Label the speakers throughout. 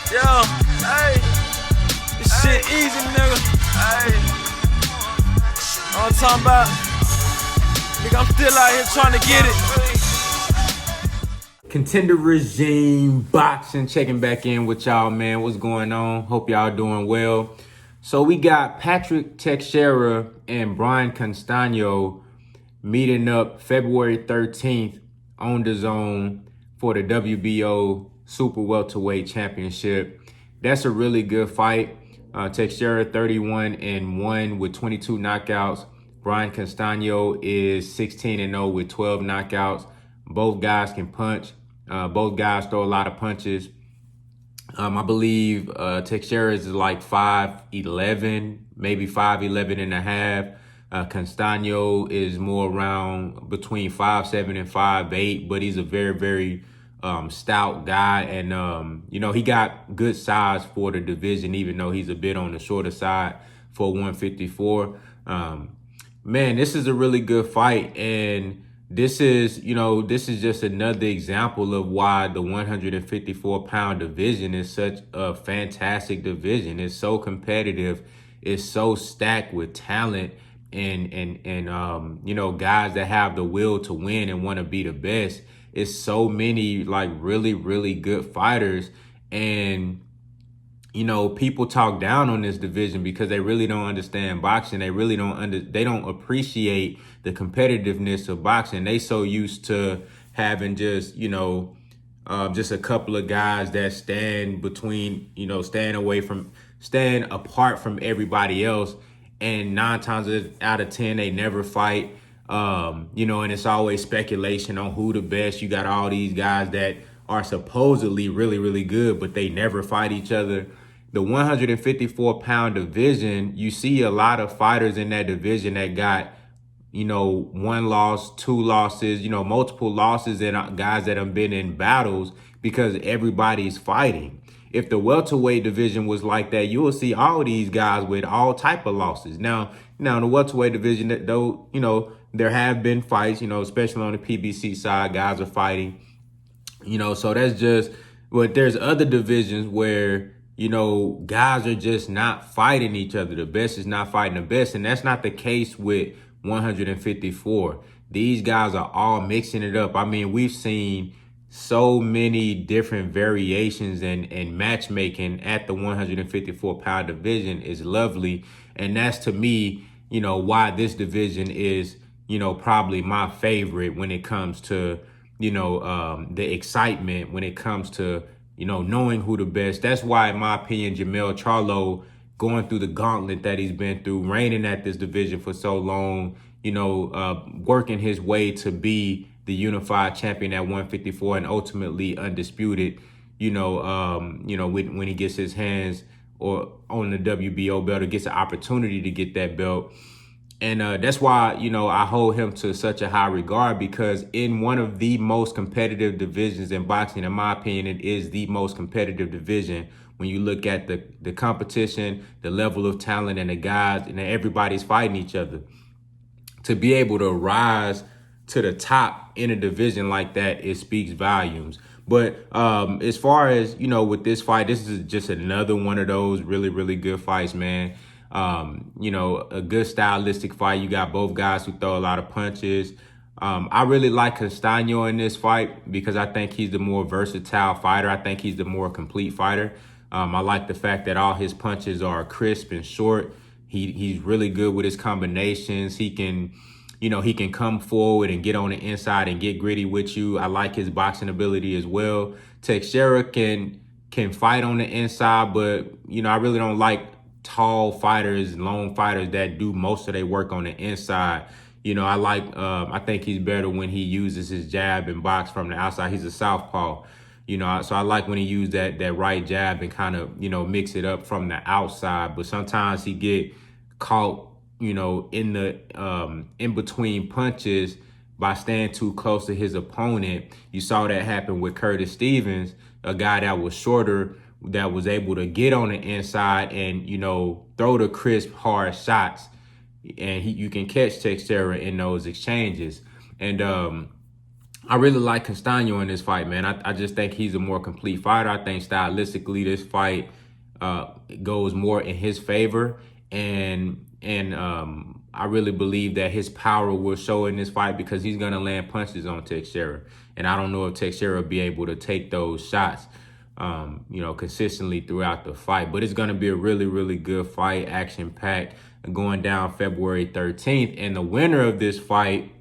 Speaker 1: Yo, hey, this shit easy, nigga. Hey, all I'm talking about, nigga, I'm still out here trying to get it.
Speaker 2: Contender Regime Boxing checking back in with y'all, man. What's going on? Hope y'all doing well. So we got Patrick Teixeira and Brian Castano meeting up February 13th on DAZN for the WBO Super Welterweight Championship. That's a really good fight. Teixeira 31-1 with 22 knockouts. Brian Castano is 16-0 with 12 knockouts. Both guys can punch. Both guys throw a lot of punches. I believe Teixeira is like 5'11", maybe 5'11 and a half. Castano is more around between 5'7 and 5'8, but he's a very, very stout guy. And, you know, he got good size for the division, even though he's a bit on the shorter side for 154. Man, this is a really good fight. And this is just another example of why the 154-pound division is such a fantastic division. It's so competitive. It's so stacked with talent and you know, guys that have the will to win and want to be the best. It's so many like really, really good fighters. And you know, people talk down on this division because they really don't understand boxing. They really they don't appreciate the competitiveness of boxing. They so used to having just, you know, just a couple of guys that stand between, you know, stand apart from everybody else. And 9 times out of 10, they never fight. You know, and it's always speculation on who the best. You got all these guys that are supposedly really, really good, but they never fight each other. The 154-pound division, you see a lot of fighters in that division that got, you know, 1 loss, 2 losses, you know, multiple losses, and guys that have been in battles because everybody's fighting. If the welterweight division was like that, you will see all these guys with all type of losses. Now in the welterweight division, though, you know, there have been fights, you know, especially on the PBC side, guys are fighting, you know, so that's just, but there's other divisions where, you know, guys are just not fighting each other. The best is not fighting the best. And that's not the case with 154. These guys are all mixing it up. I mean, we've seen so many different variations and matchmaking at the 154-pound division is lovely. And that's, to me, you know, why this division is, you know, probably my favorite when it comes to, you know, the excitement, when it comes to, you know, knowing who the best. That's why, in my opinion, JERMELL CHARLO, going through the gauntlet that he's been through, reigning at this division for so long, you know, working his way to be the unified champion at 154 and ultimately undisputed, you know, when he gets his hands or on the WBO belt or gets an opportunity to get that belt. And that's why, you know, I hold him to such a high regard, because in one of the most competitive divisions in boxing, in my opinion, it is the most competitive division. When you look at the competition, the level of talent, and the guys, and everybody's fighting each other. To be able to rise to the top in a division like that, it speaks volumes. But as far as, you know, with this fight, this is just another one of those really, really good fights, man. You know, a good stylistic fight. You got both guys who throw a lot of punches. I really like Castano in this fight because I think he's the more versatile fighter. I think he's the more complete fighter. I like the fact that all his punches are crisp and short. He's really good with his combinations. He can, you know, he can come forward and get on the inside and get gritty with you. I like his boxing ability as well. Texiera can fight on the inside, but, you know, I really don't like tall fighters, long fighters that do most of their work on the inside. You know, I think he's better when he uses his jab and box from the outside. He's a southpaw, you know, so I like when he used that right jab and kind of, you know, mix it up from the outside. But sometimes he get caught, you know, in the in between punches by staying too close to his opponent. You saw that happen with Curtis Stevens, a guy that was shorter, that was able to get on the inside and, you know, throw the crisp, hard shots. And you can catch Teixeira in those exchanges. And I really like Castano in this fight, man. I just think he's a more complete fighter. I think stylistically this fight goes more in his favor, and I really believe that his power will show in this fight because he's gonna land punches on Teixeira, and I don't know if Teixeira will be able to take those shots, consistently throughout the fight. But it's gonna be a really, really good fight, action packed, going down February 13th, and the winner of this fight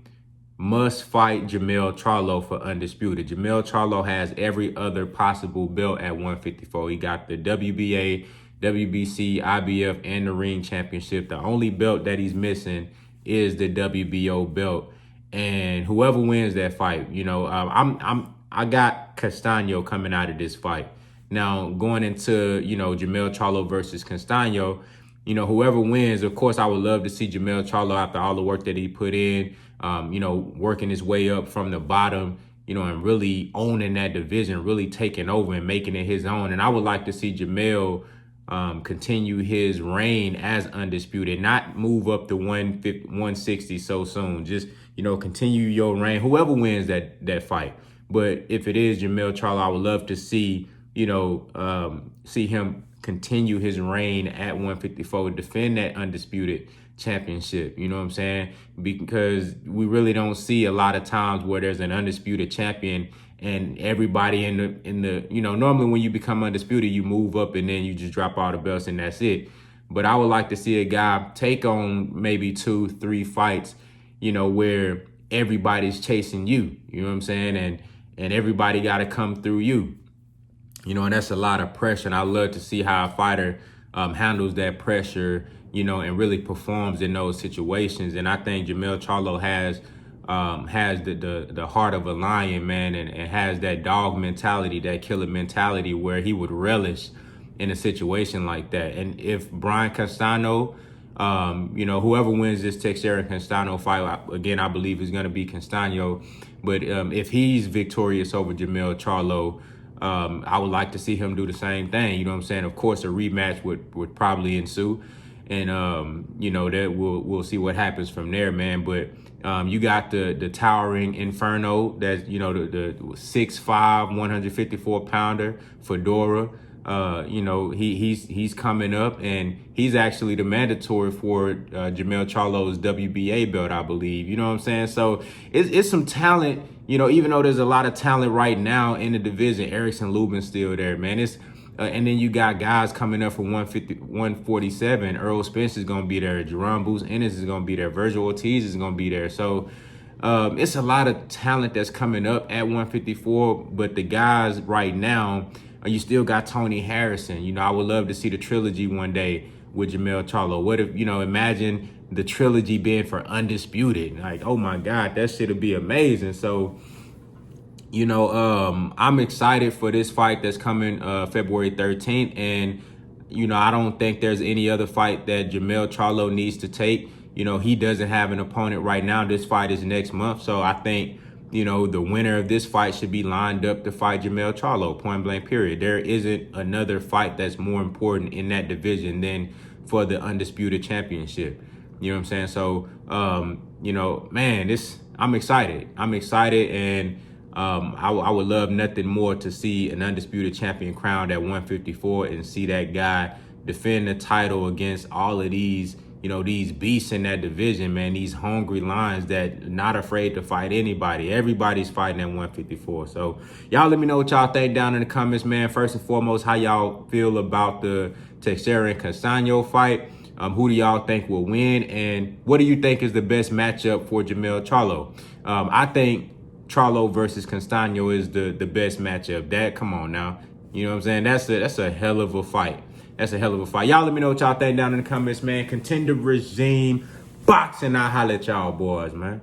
Speaker 2: must fight JERMELL CHARLO for Undisputed. JERMELL CHARLO has every other possible belt at 154. He got the WBA, WBC, IBF, and the Ring Championship. The only belt that he's missing is the WBO belt. And whoever wins that fight, I got Castano coming out of this fight. Now going into JERMELL CHARLO versus Castano, whoever wins, of course, I would love to see JERMELL CHARLO after all the work that he put in. Working his way up from the bottom, and really owning that division, really taking over and making it his own. And I would like to see JERMELL continue his reign as Undisputed, not move up to 160 so soon. Just, continue your reign, whoever wins that fight. But if it is JERMELL CHARLO, I would love to see, see him continue his reign at 154, defend that Undisputed championship, you know what I'm saying? Because we really don't see a lot of times where there's an undisputed champion and everybody in the normally when you become undisputed, you move up and then you just drop all the belts and that's it. But I would like to see a guy take on maybe 2-3 fights, where everybody's chasing you, you know what I'm saying? And everybody got to come through you. And that's a lot of pressure. And I love to see how a fighter handles that pressure, and really performs in those situations. And I think JERMELL CHARLO has the heart of a lion, man, and has that dog mentality, that killer mentality where he would relish in a situation like that. And if Brian Castano, whoever wins this Texiera and Castano fight, again, I believe is going to be Castano. But if he's victorious over JERMELL CHARLO, I would like to see him do the same thing. You know what I'm saying? Of course, a rematch would probably ensue. And, that we'll see what happens from there, man. But you got the towering Inferno, that's, the 6'5", 154-pounder, Fedora. He's coming up, and he's actually the mandatory for JERMELL CHARLO's WBA belt, I believe. You know what I'm saying? So it's some talent, even though there's a lot of talent right now in the division. Erickson Lubin's still there, man. And then you got guys coming up from 147. Earl Spence is going to be there. Jerome Boots Ennis is going to be there. Virgil Ortiz is going to be there. So it's a lot of talent that's coming up at 154. But the guys right now, you still got Tony Harrison. I would love to see the trilogy one day with JERMELL CHARLO. What if, imagine the trilogy being for Undisputed. Like, oh my God, that shit would be amazing. So, I'm excited for this fight that's coming February 13th. And, I don't think there's any other fight that JERMELL CHARLO needs to take. He doesn't have an opponent right now. This fight is next month. So I think, the winner of this fight should be lined up to fight JERMELL CHARLO, point blank, period. There isn't another fight that's more important in that division than for the Undisputed Championship. You know what I'm saying? So, man, I'm excited. And I would love nothing more to see an Undisputed Champion crowned at 154 and see that guy defend the title against all of these, these beasts in that division, man, these hungry lions that not afraid to fight anybody. Everybody's fighting at 154. So y'all let me know what y'all think down in the comments, man. First and foremost, how y'all feel about the Teixeira and Castano fight? Who do y'all think will win? And what do you think is the best matchup for JERMELL CHARLO? I think CHARLO versus Castano is the best matchup. Come on now. You know what I'm saying? That's a hell of a fight. Y'all let me know what y'all think down in the comments, man. Contender regime boxing. I'll holler at y'all boys, man.